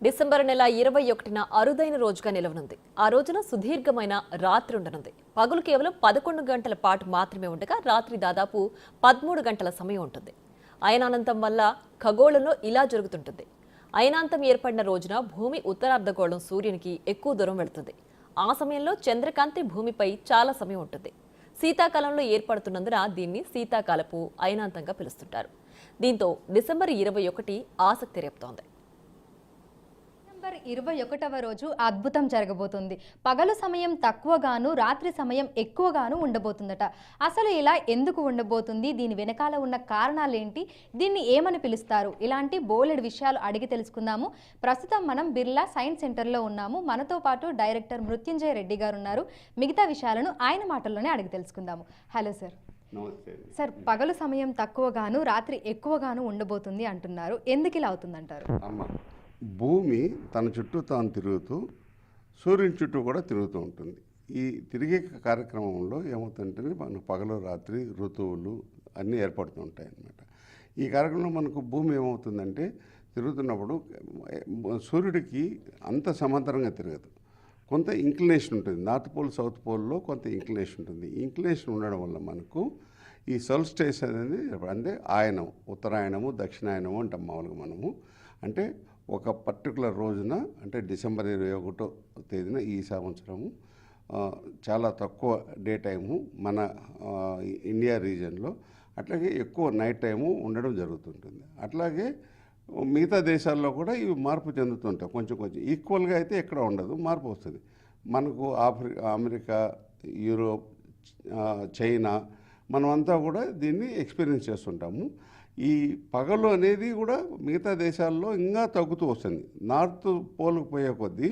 December నెల 21న అరుదైన రోజుగా నిలవనుంది. ఆ రోజున సుదీర్ఘమైన రాత్రి ఉండనుంది. పగలు కేవలం 11 గంటల పాటు మాత్రమే ఉండగా రాత్రి దాదాపు 13 గంటల సమయం ఉంటుంది. అయనానంతం వల్ల ఖగోళంలో ఇలా జరుగుతుంటుంది. అయనాంతం ఏర్పడిన రోజున భూమి ఉత్తరార్ధగోళం సూర్యునికి ఎక్కువ దూరం వెళుతుంది. ఆ సమయంలో చంద్రకాంతి భూమిపై చాలా సమయం ఉంటుంది. శీతాకాలంలో ఏర్పడుతున్నందున దీన్ని శీతాకాలపు అయనాంతంగా పిలుస్తుంటారు. దీంతో డిసెంబర్ 21 ఆసక్తి రేపుతోంది. డిసెంబర్ 21వ రోజు అద్భుతం జరగబోతుంది. పగలు సమయం తక్కువగాను రాత్రి సమయం ఎక్కువగాను ఉండబోతుందట. అసలు ఇలా ఎందుకు ఉండబోతుంది, దీని వెనకాల ఉన్న కారణాలేంటి, దీన్ని ఏమని పిలుస్తారు, ఇలాంటి బోలెడు విషయాలు అడిగి తెలుసుకుందాము. ప్రస్తుతం మనం బిర్లా సైన్స్ సెంటర్లో ఉన్నాము. మనతో పాటు డైరెక్టర్ మృత్యుంజయ రెడ్డి గారు ఉన్నారు. మిగతా విషయాలను ఆయన మాటల్లోనే అడిగి తెలుసుకుందాము. Hello sir. సార్, పగలు సమయం తక్కువగాను రాత్రి ఎక్కువగాను ఉండబోతుంది అంటున్నారు. ఎందుకు ఇలా అవుతుందంటారు? భూమి తన చుట్టూ తాను తిరుగుతూ సూర్యుని చుట్టూ కూడా తిరుగుతూ ఉంటుంది. ఈ తిరిగే కార్యక్రమంలో ఏమవుతుందంటే మనకు పగలు రాత్రి ఋతువులు అన్నీ ఏర్పడుతూ ఉంటాయి అన్నమాట. ఈ కార్యక్రమంలో మనకు భూమి ఏమవుతుందంటే తిరుగుతున్నప్పుడు సూర్యుడికి అంత సమాంతరంగా తిరగదు. కొంత ఇంక్లినేషన్ ఉంటుంది. నార్త్ పోల్ సౌత్ పోల్లో కొంత ఇంక్లినేషన్ ఉంటుంది. ఇంక్లినేషన్ ఉండడం వల్ల మనకు ఈ సోల్స్టిస్ అనేది అంటే ఆయనం, ఉత్తరాయణము దక్షిణాయనము అంటాం మామూలుగా మనము. అంటే ఒక పర్టికులర్ రోజున అంటే డిసెంబర్ 21వ తేదీన ఈ సంవత్సరము చాలా తక్కువ డే టైము మన ఇండియా రీజియన్లో, అట్లాగే ఎక్కువ నైట్ టైము ఉండడం జరుగుతుంటుంది. అట్లాగే మిగతా దేశాల్లో కూడా ఇవి మార్పు చెందుతుంటాయి. కొంచెం కొంచెం ఈక్వల్గా అయితే ఎక్కడ ఉండదు, మార్పు వస్తుంది. మనకు అమెరికా, యూరోప్, చైనా మనమంతా కూడా దీన్ని ఎక్స్పీరియన్స్ చేస్తుంటాము. ఈ పగలు అనేది కూడా మిగతా దేశాల్లో ఇంకా తగ్గుతూ వస్తుంది. నార్త్ పోల్కి పోయే కొద్దీ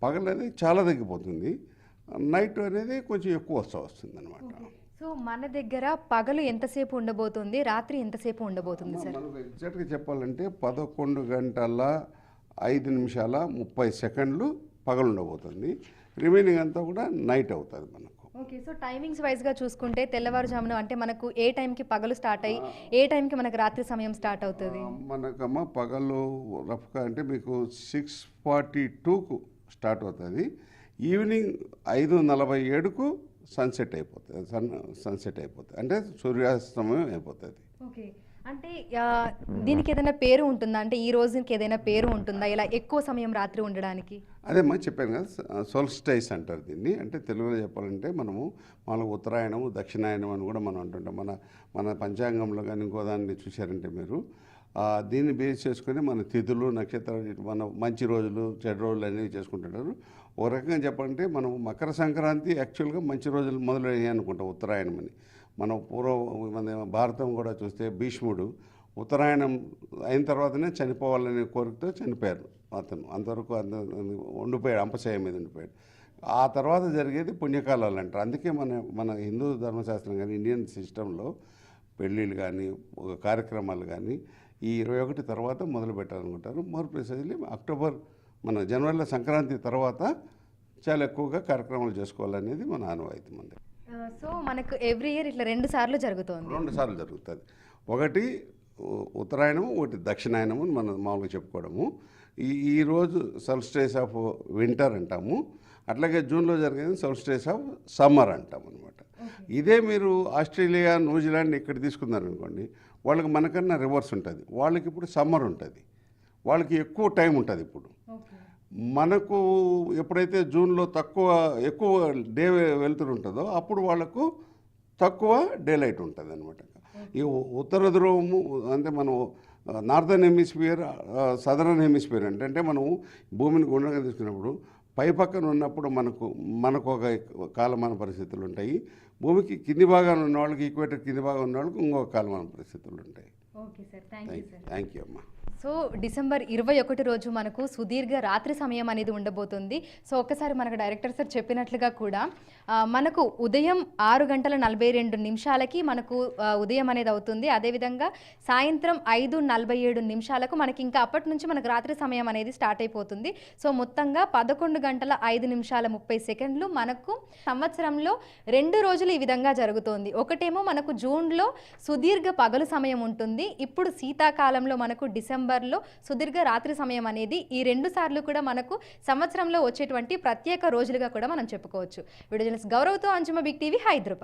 పగలు అనేది చాలా తగ్గిపోతుంది, నైట్ అనేది కొంచెం ఎక్కువ వస్తుంది అనమాట. సో మన దగ్గర పగలు ఎంతసేపు ఉండబోతుంది, రాత్రి ఎంతసేపు ఉండబోతుంది సార్? మనకు ఎగ్జాక్ట్గా చెప్పాలంటే 11 గంటల 5 నిమిషాల 30 సెకండ్లు పగలు ఉండబోతుంది. రిమైనింగ్ అంతా కూడా నైట్ అవుతుంది మనకు. ఓకే. సో టైమింగ్స్ వైజ్గా చూసుకుంటే తెల్లవారుజామున అంటే మనకు ఏ టైంకి పగలు స్టార్ట్ అయ్యి ఏ టైంకి మనకు రాత్రి సమయం స్టార్ట్ అవుతుంది? మనకమ్మ పగలు రఫ్గా అంటే మీకు 6:42కు స్టార్ట్ అవుతుంది. ఈవినింగ్ 5:47కు సన్సెట్ అయిపోతుంది. సన్సెట్ అయిపోతుంది అంటే సూర్యాస్తమయం అయిపోతుంది. ఓకే. అంటే దీనికి ఏదైనా పేరు ఉంటుందా? అంటే ఈ రోజుకి ఏదైనా పేరు ఉంటుందా ఇలా ఎక్కువ సమయం రాత్రి ఉండడానికి? అదేమ్మా చెప్పాను కదా, సోల్స్టిస్ అంటారు దీన్ని. అంటే తెలుగులో చెప్పాలంటే మనము మామూలుగా ఉత్తరాయణము దక్షిణాయనం అని కూడా మనం అంటుంటాం. మన పంచాంగంలో కానీ ఇంకో దాన్ని చూశారంటే మీరు దీన్ని బేస్ చేసుకొని మన తిథులు నక్షత్రాలు మన మంచి రోజులు చెడు రోజులు అనేవి చేసుకుంటుంటారు. ఒక రకంగా చెప్పాలంటే మనం మకర సంక్రాంతి యాక్చువల్గా మంచి రోజులు మొదలయ్యాయి అనుకుంటాం ఉత్తరాయణం అని. మన మన భారతం కూడా చూస్తే భీష్ముడు ఉత్తరాయణం అయిన తర్వాతనే చనిపోవాలనే కోరికతో చనిపోయారు. అతను అంతవరకు ఉండిపోయాడు, అంపశయ్య మీద ఉండిపోయాడు. ఆ తర్వాత జరిగేది పుణ్యకాలాలు అంటారు. అందుకే మన హిందూ ధర్మశాస్త్రం కానీ ఇండియన్ సిస్టంలో పెళ్ళిళ్ళు కానీ కార్యక్రమాలు కానీ ఈ 21 తర్వాత మొదలు పెట్టాలనుకుంటారు. మోర్ ప్రిసైజ్లీ అక్టోబర్ మన జనవరిలో సంక్రాంతి తర్వాత చాలా ఎక్కువగా కార్యక్రమాలు చేసుకోవాలనేది మన ఆనవాయితీ మంది. సో మనకు ఎవ్రీ ఇయర్ ఇట్లా 2 సార్లు జరుగుతుంది. 2 సార్లు జరుగుతుంది. ఒకటి ఉత్తరాయణము, ఒకటి దక్షిణాయనము అని మనం మామూలుగా చెప్పుకోవడము. ఈరోజు సోల్స్టిస్ ఆఫ్ వింటర్ అంటాము. అట్లాగే జూన్లో జరిగేది సోల్స్టిస్ ఆఫ్ సమ్మర్ అంటాం అనమాట. ఇదే మీరు ఆస్ట్రేలియా, న్యూజిలాండ్ ఇక్కడ తీసుకున్నారనుకోండి, వాళ్ళకి మనకన్నా రివర్స్ ఉంటుంది. వాళ్ళకి ఇప్పుడు సమ్మర్ ఉంటుంది, వాళ్ళకి ఎక్కువ టైం ఉంటుంది. ఇప్పుడు మనకు ఎప్పుడైతే జూన్లో ఎక్కువ డే వెళ్తూ ఉంటుందో అప్పుడు వాళ్ళకు తక్కువ డే లైట్ ఉంటుంది అనమాట. ఈ ఉత్తర ధ్రువము అంటే మనం నార్థన్ హెమిస్ఫియర్, సదరన్ హెమిస్ఫియర్ అంటే మనము భూమిని గుండ్రంగా తీసుకున్నప్పుడు పై పక్కన ఉన్నప్పుడు మనకు ఒక కాలమాన పరిస్థితులు ఉంటాయి. భూమికి కింది భాగాన ఉన్న వాళ్ళకి, ఈక్వేటర్ కింది భాగం ఉన్న వాళ్ళకి ఇంకొక కాలమాన పరిస్థితులు ఉంటాయి. ఓకే సార్, థ్యాంక్ యూ అమ్మా. సో డిసెంబర్ 21 రోజు మనకు సుదీర్ఘ రాత్రి సమయం అనేది ఉండబోతుంది. సో ఒక్కసారి మనకు డైరెక్టర్ సార్ చెప్పినట్లుగా కూడా మనకు ఉదయం 6:42 మనకు ఉదయం అనేది అవుతుంది. అదేవిధంగా సాయంత్రం 5:47 మనకి ఇంకా అప్పటి నుంచి మనకు రాత్రి సమయం అనేది స్టార్ట్ అయిపోతుంది. సో మొత్తంగా 11:05:30 మనకు సంవత్సరంలో 2 రోజులు ఈ విధంగా జరుగుతుంది. ఒకటేమో మనకు జూన్లో సుదీర్ఘ పగలు సమయం ఉంటుంది, ఉంటుంది. ఇప్పుడు శీతాకాలంలో మనకు డిసెంబర్లో సుదీర్ఘ రాత్రి సమయం అనేది ఈ 2 సార్లు కూడా మనకు సంవత్సరంలో వచ్చేటువంటి ప్రత్యేక రోజులుగా కూడా మనం చెప్పుకోవచ్చు. వీడియో జర్నలిస్ట్ గౌరవ్తో అంజుమ, బిగ్ టీవీ, హైదరాబాద్.